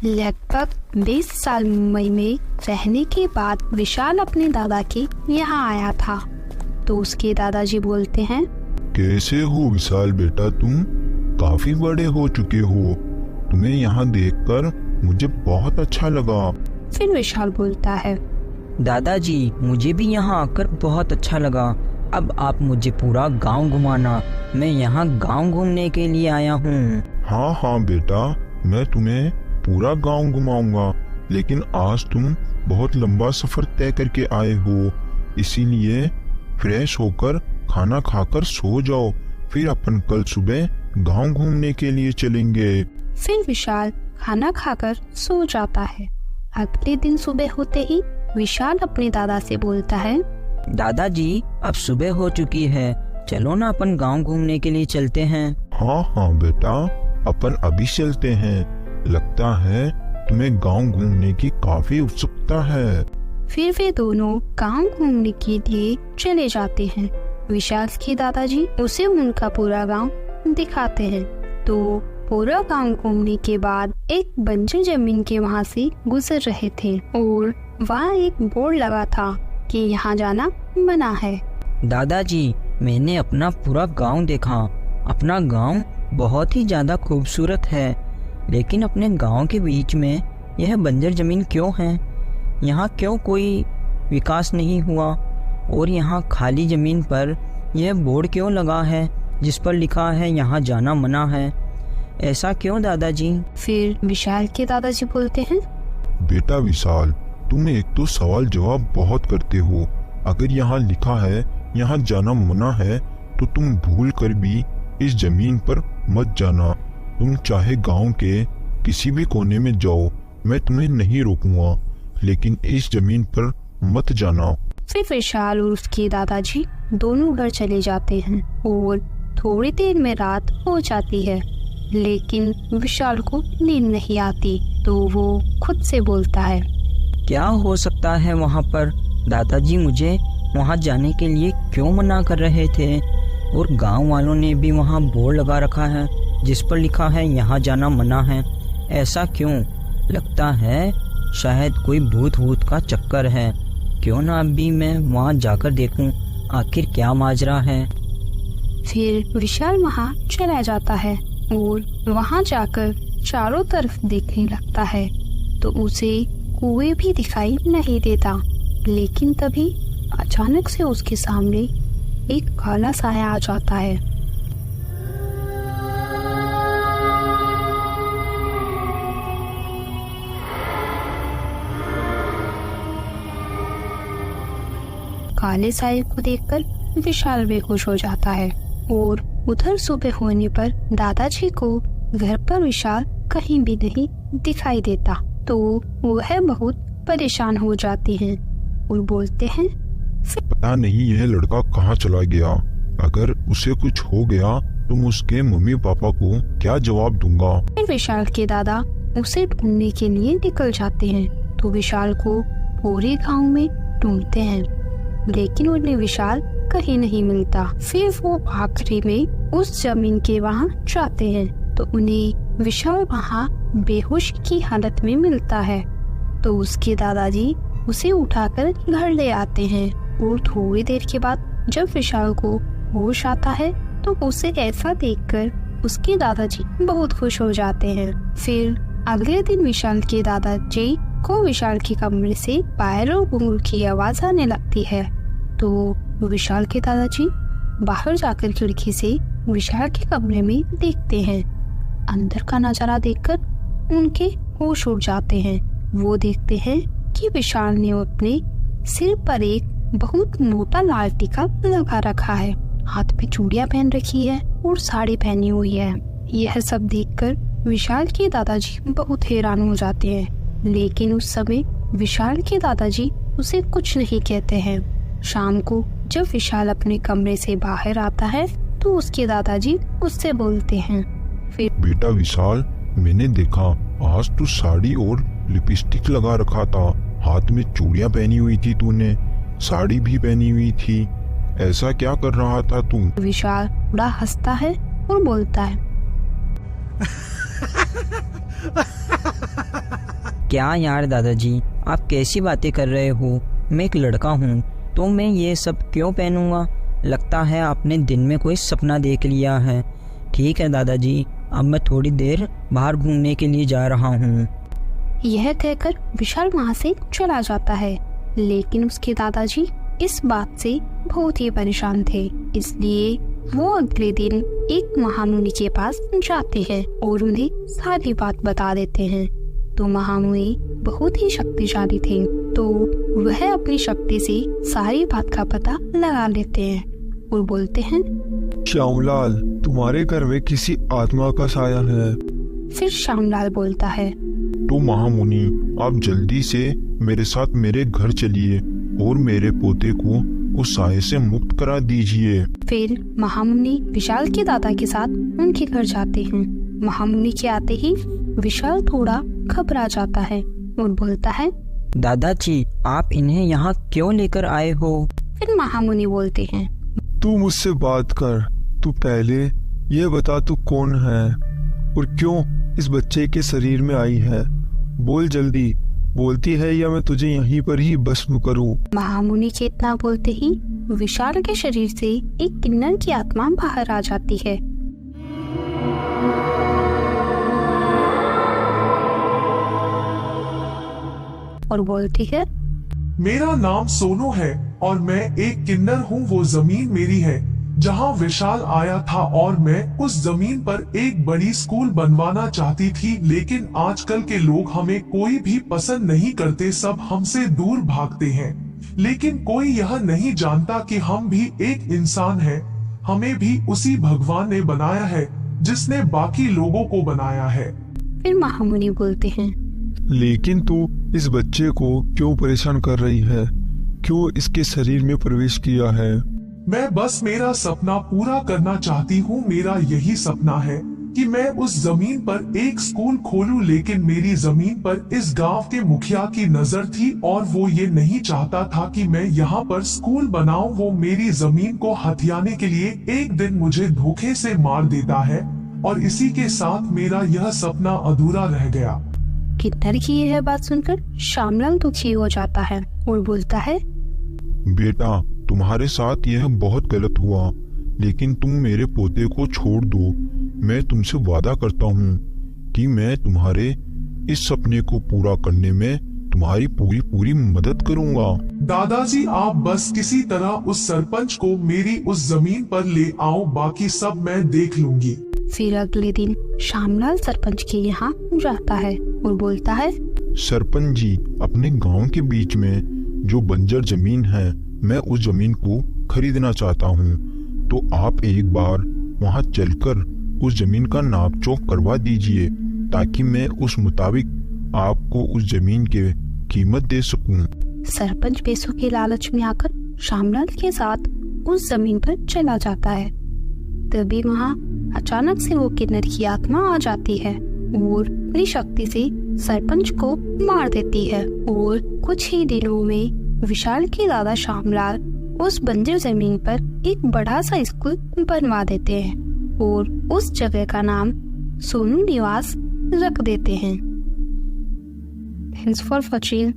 लगभग 20 साल मुंबई में रहने के बाद विशाल अपने दादा के यहाँ आया था। तो उसके दादाजी बोलते हैं, कैसे हो विशाल बेटा, तुम काफी बड़े हो चुके हो। तुम्हें यहाँ देखकर मुझे बहुत अच्छा लगा। फिर विशाल बोलता है, दादाजी मुझे भी यहाँ आकर बहुत अच्छा लगा। अब आप मुझे पूरा गांव घुमाना। मैं यहाँ गांव घूमने के लिए आया हूँ। हाँ हाँ बेटा, मैं तुम्हें पूरा गांव घुमाऊंगा, लेकिन आज तुम बहुत लंबा सफर तय करके आए हो, इसीलिए फ्रेश होकर खाना खाकर सो जाओ। फिर अपन कल सुबह गांव घूमने के लिए चलेंगे। फिर विशाल खाना खाकर सो जाता है। अगले दिन सुबह होते ही विशाल अपने दादा से बोलता है, दादाजी अब सुबह हो चुकी है, चलो ना अपन गांव घूमने के लिए चलते हैं। हाँ हाँ बेटा, अपन अभी चलते हैं। लगता है तुम्हें गांव घूमने की काफी उत्सुकता है। फिर वे दोनों गांव घूमने के लिए चले जाते हैं। विशाल के दादाजी उसे उनका पूरा गांव दिखाते हैं। तो पूरा गांव घूमने के बाद एक बंजर जमीन के वहां से गुजर रहे थे और वहाँ एक बोर्ड लगा था कि यहाँ जाना मना है। दादाजी मैंने अपना पूरा गांव देखा। अपना गांव बहुत ही ज्यादा खूबसूरत है, लेकिन अपने गांव के बीच में यह बंजर जमीन क्यों है? यहाँ क्यों कोई विकास नहीं हुआ? और यहाँ खाली जमीन पर यह बोर्ड क्यों लगा है जिस पर लिखा है यहाँ जाना मना है? ऐसा क्यों दादाजी? फिर विशाल के दादाजी बोलते हैं, बेटा विशाल, तुम एक तो सवाल जवाब बहुत करते हो। अगर यहाँ लिखा है यहाँ जाना मना है, तो तुम भूल कर भी इस जमीन पर मत जाना। तुम चाहे गांव के किसी भी कोने में जाओ, मैं तुम्हें नहीं रोकूंगा, लेकिन इस जमीन पर मत जाना। फिर विशाल और उसके दादाजी दोनों घर चले जाते हैं और थोड़ी देर में रात हो जाती है, लेकिन विशाल को नींद नहीं आती। तो वो खुद से बोलता है, क्या हो सकता है वहाँ पर? दादाजी मुझे वहाँ जाने के लिए क्यों मना कर रहे थे? और गांव वालों ने भी वहाँ बोर्ड लगा रखा है जिस पर लिखा है यहाँ जाना मना है। ऐसा क्यों? लगता है शायद कोई भूत वूत का चक्कर है। क्यों ना अभी मैं वहाँ जाकर देखूं आखिर क्या माजरा है। फिर विशाल वहाँ चला जाता है और वहाँ जाकर चारों तरफ देखने लगता है तो उसे कुएं भी दिखाई नहीं देता। लेकिन तभी अचानक से उसके सामने एक काला साया आ जाता है। काले साये को देखकर विशाल बेहोश हो जाता है और उधर सुबह होने पर दादाजी को घर पर विशाल कहीं भी नहीं दिखाई देता। तो वह बहुत परेशान हो जाते हैं और बोलते हैं, पता नहीं यह लड़का कहाँ चला गया। अगर उसे कुछ हो गया तो मैं उसके मम्मी पापा को क्या जवाब दूंगा। फिर विशाल के दादा उसे ढूंढने के लिए निकल जाते हैं। तो विशाल को पूरे गांव में ढूंढते हैं, लेकिन उन्हें विशाल कहीं नहीं मिलता। फिर वो आखिरी में उस जमीन के वहाँ जाते हैं तो उन्हें विशाल वहाँ बेहोश की हालत में मिलता है। तो उसके दादाजी उसे उठाकर घर ले आते हैं और थोड़ी देर के बाद जब विशाल को होश आता है तो उसे ऐसा देखकर उसके दादाजी बहुत खुश हो जाते हैं। फिर अगले दिन विशाल के दादाजी को विशाल के कमरे से पायल और घुंघरू की आवाज आने लगती है। तो विशाल के दादाजी बाहर जाकर खिड़की से विशाल के कमरे में देखते हैं। अंदर का नजारा देखकर उनके होश उड़ जाते हैं। वो देखते हैं कि विशाल ने अपने सिर पर एक बहुत मोटा लाल टीका लगा रखा है, हाथ में चूड़ियां पहन रखी है और साड़ी पहनी हुई है। यह सब देखकर विशाल के दादाजी बहुत हैरान हो जाते हैं, लेकिन उस समय विशाल के दादाजी उसे कुछ नहीं कहते हैं। शाम को जब विशाल अपने कमरे से बाहर आता है तो उसके दादाजी उससे बोलते हैं, फिर बेटा विशाल, मैंने देखा आज तू साड़ी और लिपस्टिक लगा रखा था, हाथ में चूड़ियां पहनी हुई थी, तूने साड़ी भी पहनी हुई थी, ऐसा क्या कर रहा था तू? विशाल बड़ा हंसता है और बोलता है क्या यार दादाजी, आप कैसी बातें कर रहे हो? मैं एक लड़का हूँ तो मैं ये सब क्यों पहनूंगा? लगता है आपने दिन में कोई सपना देख लिया है। ठीक है दादाजी, अब मैं थोड़ी देर बाहर घूमने के लिए जा रहा हूँ। यह कहकर विशाल वहाँ से चला जाता है, लेकिन उसके दादाजी इस बात से बहुत ही परेशान थे, इसलिए वो अगले दिन एक महामुनि के पास जाते हैं और उन्हें सारी बात बता देते हैं। तो महामुनि बहुत ही शक्तिशाली थे, तो वह अपनी शक्ति से सारी बात का पता लगा लेते हैं और बोलते हैं, श्यामलाल, तुम्हारे घर में किसी आत्मा का साया है। फिर श्यामलाल बोलता है, तो महामुनि, आप जल्दी से मेरे साथ मेरे घर चलिए और मेरे पोते को उस साये से मुक्त करा दीजिए। फिर महामुनि विशाल के दादा के साथ उनके घर जाते हैं। महामुनि के आते ही विशाल थोड़ा घबरा जाता है और बोलता है, दादाजी, आप इन्हें यहाँ क्यों लेकर आए हो? फिर महामुनि बोलते हैं, तू मुझसे बात कर। तू पहले ये बता, तू कौन है और क्यों इस बच्चे के शरीर में आई है? बोल जल्दी, बोलती है या मैं तुझे यहीं पर ही भस्म करूं? महामुनि के इतना बोलते ही विशाल के शरीर से एक किन्नर की आत्मा बाहर आ जाती है। और बोलती है, मेरा नाम सोनू है और मैं एक किन्नर हूँ। वो जमीन मेरी है जहाँ विशाल आया था और मैं उस जमीन पर एक बड़ी स्कूल बनवाना चाहती थी, लेकिन आजकल के लोग हमें कोई भी पसंद नहीं करते, सब हमसे दूर भागते हैं। लेकिन कोई यह नहीं जानता कि हम भी एक इंसान हैं। हमें भी उसी भगवान ने बनाया है जिसने बाकी लोगों को बनाया है। फिर महामुनि बोलते हैं, लेकिन तू इस बच्चे को क्यों परेशान कर रही है? क्यों इसके शरीर में प्रवेश किया है? मैं बस मेरा सपना पूरा करना चाहती हूँ। मेरा यही सपना है कि मैं उस जमीन पर एक स्कूल खोलूं, लेकिन मेरी जमीन पर इस गांव के मुखिया की नजर थी और वो ये नहीं चाहता था कि मैं यहाँ पर स्कूल बनाऊं। वो मेरी जमीन को हथियाने के लिए एक दिन मुझे धोखे से मार देता है और इसी के साथ मेरा यह सपना अधूरा रह गया। किन्नर की यह बात सुनकर श्यामलाल दुखी हो जाता है और बोलता है, बेटा, तुम्हारे साथ यह बहुत गलत हुआ, लेकिन तुम मेरे पोते को छोड़ दो। मैं तुमसे वादा करता हूँ कि मैं तुम्हारे इस सपने को पूरा करने में तुम्हारी पूरी मदद करूँगा। दादाजी, आप बस किसी तरह उस सरपंच को मेरी उस जमीन पर ले आओ, बाकी सब मैं देख लूंगी। फिर अगले दिन श्यामलाल सरपंच के यहाँ जाता है और बोलता है, सरपंच जी, अपने गांव के बीच में जो बंजर जमीन है, मैं उस जमीन को खरीदना चाहता हूँ, तो आप एक बार वहाँ चलकर उस जमीन का नाप जोख करवा दीजिए, ताकि मैं उस मुताबिक आपको उस जमीन की कीमत दे सकूं। सरपंच पैसों के लालच में आकर श्यामलाल के साथ उस जमीन पर चला जाता है। तभी वहाँ अचानक से वो किन्नर की आत्मा आ जाती है और अपनी शक्ति से सरपंच को मार देती है और कुछ ही दिनों में विशाल के दादा श्यामलाल उस बंजर जमीन पर एक बड़ा सा स्कूल बनवा देते हैं और उस जगह का नाम सोनू निवास रख देते हैं। Thanks for watching.